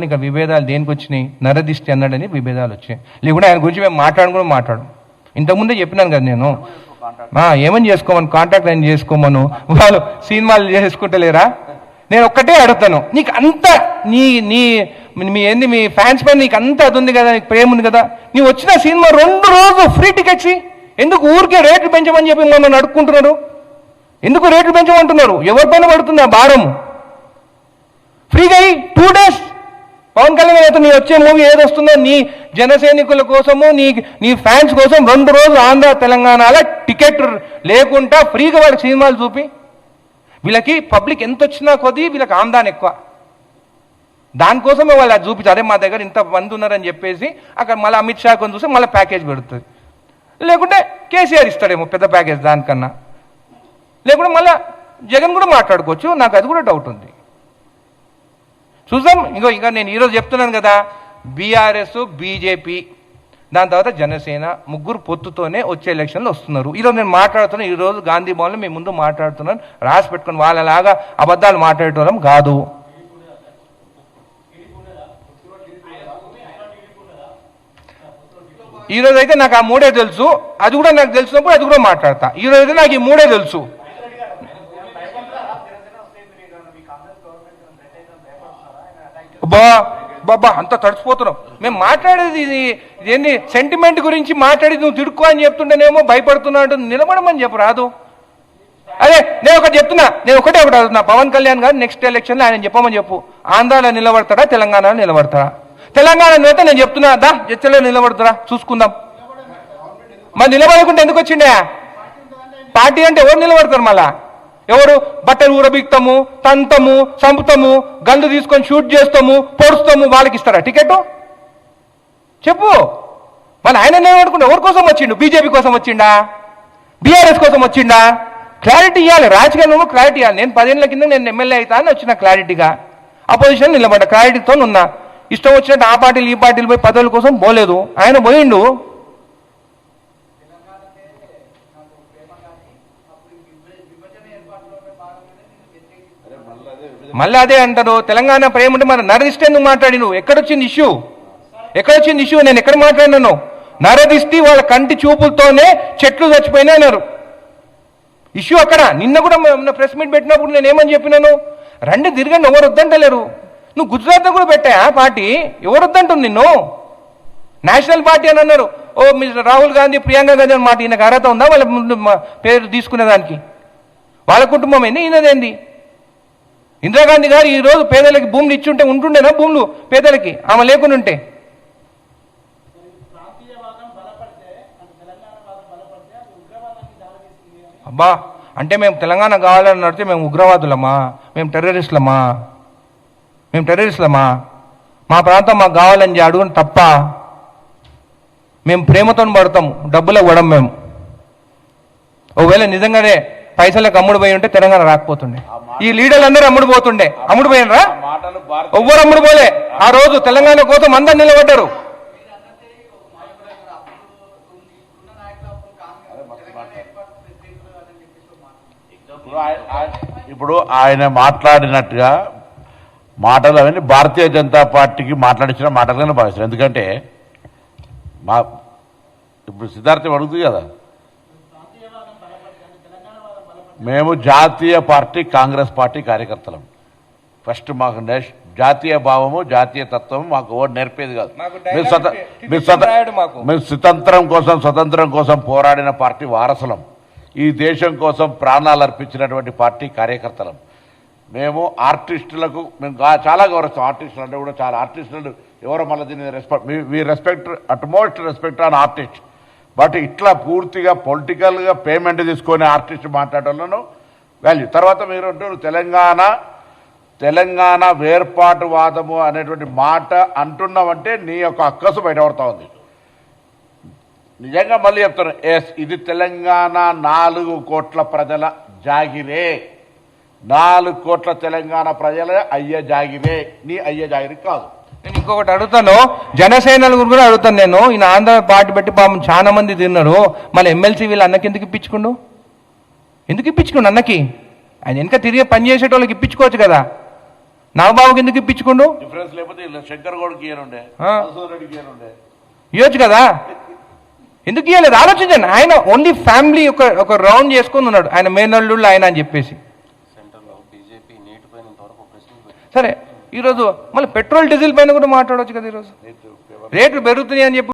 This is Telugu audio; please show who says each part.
Speaker 1: ఇక విభేదాలు దేనికి వచ్చినాయి? నరదిష్టి అన్నాడని విభేదాలు వచ్చాయి. లేకుంటే ఆయన గురించి మేము మాట్లాడు. ఇంతకుముందే చెప్పినాను కదా నేను, ఏమని చేసుకోమని, కాంటాక్ట్ ఆయన చేసుకోమను. వాళ్ళు సినిమాలు చేసుకుంటలేరా? నేను ఒక్కటే అడుగుతాను, నీకు అంత మీ ఫ్యాన్స్ పైన నీకు అంత అది ఉంది కదా, నీకు ప్రేమ ఉంది కదా, నీవు వచ్చిన సినిమా 2 రోజులు ఫ్రీ టికెట్స్ ఎందుకు ఊరికే రేట్లు పెంచమని చెప్పి మమ్మల్ని అడుక్కుంటున్నారు? ఎందుకు రేట్లు పెంచమంటున్నారు? ఎవరిపైన పడుతుంది ఆ భారం? ఫ్రీగా 2 days పవన్ కళ్యాణ్ అయితే నీ వచ్చే మూవీ ఏదొస్తుందో నీ జనసైనికుల కోసము నీ ఫ్యాన్స్ కోసం 2 రోజులు ఆంధ్ర తెలంగాణలో టికెట్ లేకుండా ఫ్రీగా వాళ్ళకి సినిమాలు చూపి, వీళ్ళకి పబ్లిక్ ఎంత వచ్చినా కొద్దీ వీళ్ళకి ఆందాన్ని ఎక్కువ. దానికోసమే వాళ్ళు అది చూపించారు. అదే మా దగ్గర ఇంత మంది ఉన్నారని చెప్పేసి అక్కడ మళ్ళీ అమిత్ షా కొని చూస్తే మళ్ళీ ప్యాకేజ్ పెడుతుంది. లేకుంటే కేసీఆర్ ఇస్తాడేమో పెద్ద ప్యాకేజ్ దానికన్నా. లేకుంటే మళ్ళీ జగన్ కూడా మాట్లాడుకోవచ్చు. నాకు అది కూడా డౌట్ ఉంది. చూద్దాం. ఇంకా నేను ఈరోజు చెప్తున్నాను కదా, బీఆర్ఎస్, బీజేపీ, దాని తర్వాత జనసేన ముగ్గురు పొత్తుతోనే వచ్చే ఎలక్షన్లు వస్తున్నారు. ఈరోజు నేను మాట్లాడుతున్నాను, ఈరోజు గాంధీ భవన్లో మీ ముందు మాట్లాడుతున్నాను. రాసి పెట్టుకుని వాళ్ళలాగా అబద్ధాలు మాట్లాడటం కాదు. ఈరోజు అయితే నాకు ఆ 3 తెలుసు, అది కూడా నాకు తెలిసినప్పుడు అది కూడా మాట్లాడతా. ఈరోజు అయితే నాకు ఈ 3 తెలుసు. బాబా అంత తడిచిపోతున్నావు. మేము మాట్లాడేది ఏంది, సెంటిమెంట్ గురించి మాట్లాడేది నువ్వు తిడుకో అని చెప్తుంటేనేమో భయపడుతున్నా అంటుంది. నిలబడమని చెప్పు రాదు. అదే నేను ఒకటి అడుగుతున్నా, పవన్ కళ్యాణ్ గారు నెక్స్ట్ ఎలక్షన్లో ఆయన చెప్పమని చెప్పు, ఆంధ్రాలో నిలబడతాడా తెలంగాణలో నిలబడతాడా? తెలంగాణ అయితే నేను చెప్తున్నా, జడ్చలో నిలబడతారా చూసుకుందాం. మరి నిలబడకుంటే ఎందుకు వచ్చిండే? పార్టీ అంటే ఎవరు నిలబడతారు? మళ్ళా ఎవరు? బట్టలు ఊరబిక్తాము, తంతము, చంపుతాము, గండు తీసుకొని షూట్ చేస్తాము, పొడుస్తాము, వాళ్ళకి ఇస్తారా టికెట్? చెప్పు. మళ్ళీ ఆయన నిలబడుకుంటే ఎవరి కోసం వచ్చిండు? బీజేపీ కోసం వచ్చిండా? బీఆర్ఎస్ కోసం వచ్చిండా? క్లారిటీ ఇవ్వాలి. రాజకీయంలో క్లారిటీ ఇవ్వాలి. నేను 10 ఏళ్ల కింద నేను ఎమ్మెల్యే అవుతా అని వచ్చిన క్లారిటీగా, అపోజిషన్ నిలబడ్డా క్లారిటీతో ఉన్నా. ఇష్టం వచ్చినట్టు ఆ పార్టీలు ఈ పార్టీలు పోయి పదవుల కోసం పోలేదు. ఆయన పోయిండు. మళ్ళీ అదే అంటారు, తెలంగాణ ప్రేమ ఉంటే మరి నరదిష్టి ఎందుకు మాట్లాడి? నువ్వు ఎక్కడొచ్చింది ఇష్యూ? నేను ఎక్కడ మాట్లాడినాను? నరదిష్టి వాళ్ళ కంటి చూపులతోనే చెట్లు చచ్చిపోయినా అన్నారు. ఇష్యూ అక్కడ. నిన్న కూడా ప్రెస్ మీట్ పెట్టినప్పుడు నేను ఏమని చెప్పినాను? రండి తిరగండి, ఎవరు వద్దంటలేరు. నువ్వు గుజరాత్లో కూడా పెట్టా పార్టీ, ఎవరు వద్దంటుంది నిన్ను? నేషనల్ పార్టీ అని అన్నారు. ఓ మిస్టర్ రాహుల్ గాంధీ, ప్రియాంక గాంధీ అని మాట ఈయనకు అర్హత ఉందా వాళ్ళ ముందు పేరు తీసుకునేదానికి? వాళ్ళ కుటుంబం ఏంది, ఈయనదేంది? ఇందిరాగాంధీ గారు ఈరోజు పేదలకి భూములు ఇచ్చుంటే ఉంటుండేనా భూములు పేదలకి? ఆమె లేకుండా ఉంటే? అబ్బా అంటే మేము తెలంగాణ కావాలని నడితే మేము ఉగ్రవాదులమా? మేము టెర్రరిస్టులమా? మా ప్రాంతం మాకు కావాలని అడుగుని తప్ప. మేము ప్రేమతో పడతాం, డబ్బులకు పడం మేము. ఒకవేళ నిజంగానే పైసలకు అమ్ముడు పోయి ఉంటే తెలంగాణ రాకపోతుండే. ఈ లీడర్లు అందరూ అమ్ముడు పోయినరా? ఎవ్వరు అమ్ముడు పోలే. ఆ రోజు తెలంగాణ కోసం అందరు నిలబడ్డారు.
Speaker 2: ఇప్పుడు ఆయన మాట్లాడినట్టుగా మాటలు అవన్నీ భారతీయ జనతా పార్టీకి మాట్లాడించిన మాటలుగానే భావిస్తారు. ఎందుకంటే ఇప్పుడు సిద్ధార్థం అడుగుతుంది కదా, మేము జాతీయ పార్టీ కాంగ్రెస్ పార్టీ కార్యకర్తలం. ఫస్ట్ మాకు జాతీయ భావము, జాతీయ తత్వము మాకు ఓటు నేర్పేది కాదు. మేము స్వతంత్రం కోసం పోరాడిన పార్టీ వారసులం. ఈ దేశం కోసం ప్రాణాలు అర్పించినటువంటి పార్టీ కార్యకర్తలం. మేము ఆర్టిస్టులకు మేము చాలా గౌరవిస్తాం. ఆర్టిస్టులు అంటే కూడా చాలా ఆర్టిస్టులు ఎవరో మళ్ళీ దీన్ని respect utmost respect on artist. But ఇట్లా పూర్తిగా పొలిటికల్గా పేమెంట్ తీసుకొని ఆర్టిస్ట్ మాట్లాడటంలో వాల్యూ. తర్వాత మీరు అంటారు తెలంగాణ వేర్పాటువాదము అనేటువంటి మాట అంటున్నామంటే నీ యొక్క అక్కసు బయటపడతా ఉంది. నిజంగా మళ్ళీ చెప్తాను, ఇది తెలంగాణ 4 కోట్ల ప్రజల జాగిరే. 4 కోట్ల తెలంగాణ ప్రజల అయ్యే జాగిరే, నీ అయ్యే జాగిరి కాదు.
Speaker 1: నేను ఇంకొకటి అడుగుతాను, జనసేనల గురించి కూడా అడుగుతాను నేను. ఈయన ఆంధ్ర పార్టీ పెట్టి పాపం చాలా మంది తిన్నారు. మళ్ళీ ఎమ్మెల్సీ వీళ్ళు అన్నకి ఎందుకు ఇప్పించుకుండు అన్నకి? ఆయన వెనక తిరిగి పనిచేసేటోళ్ళకి ఇప్పించుకోవచ్చు కదా. నాగబాబుకి ఎందుకు ఇప్పించుకుండు?
Speaker 2: డిఫరెన్స్ లేకపోతే ఇలా శంకర్ గౌడ్కి ఇయ్యనుండే,
Speaker 1: ఆ.
Speaker 2: మధుసూదన్ రెడ్డికి ఇయ్యనుండే.
Speaker 1: ఇవ్వచ్చు కదా, ఎందుకు ఇవ్వలేదు? ఆలోచించండి. ఆయన ఓన్లీ ఫ్యామిలీ ఒక రౌండ్ చేసుకుని ఉన్నాడు, ఆయన మేనల్లుళ్ళు ఆయన అని చెప్పేసి. సరే, ఈరోజు మళ్ళీ పెట్రోల్ డీజిల్ పైన కూడా మాట్లాడవచ్చు కదా. ఈరోజు రేట్లు పెరుగుతున్నాయి అని చెప్పి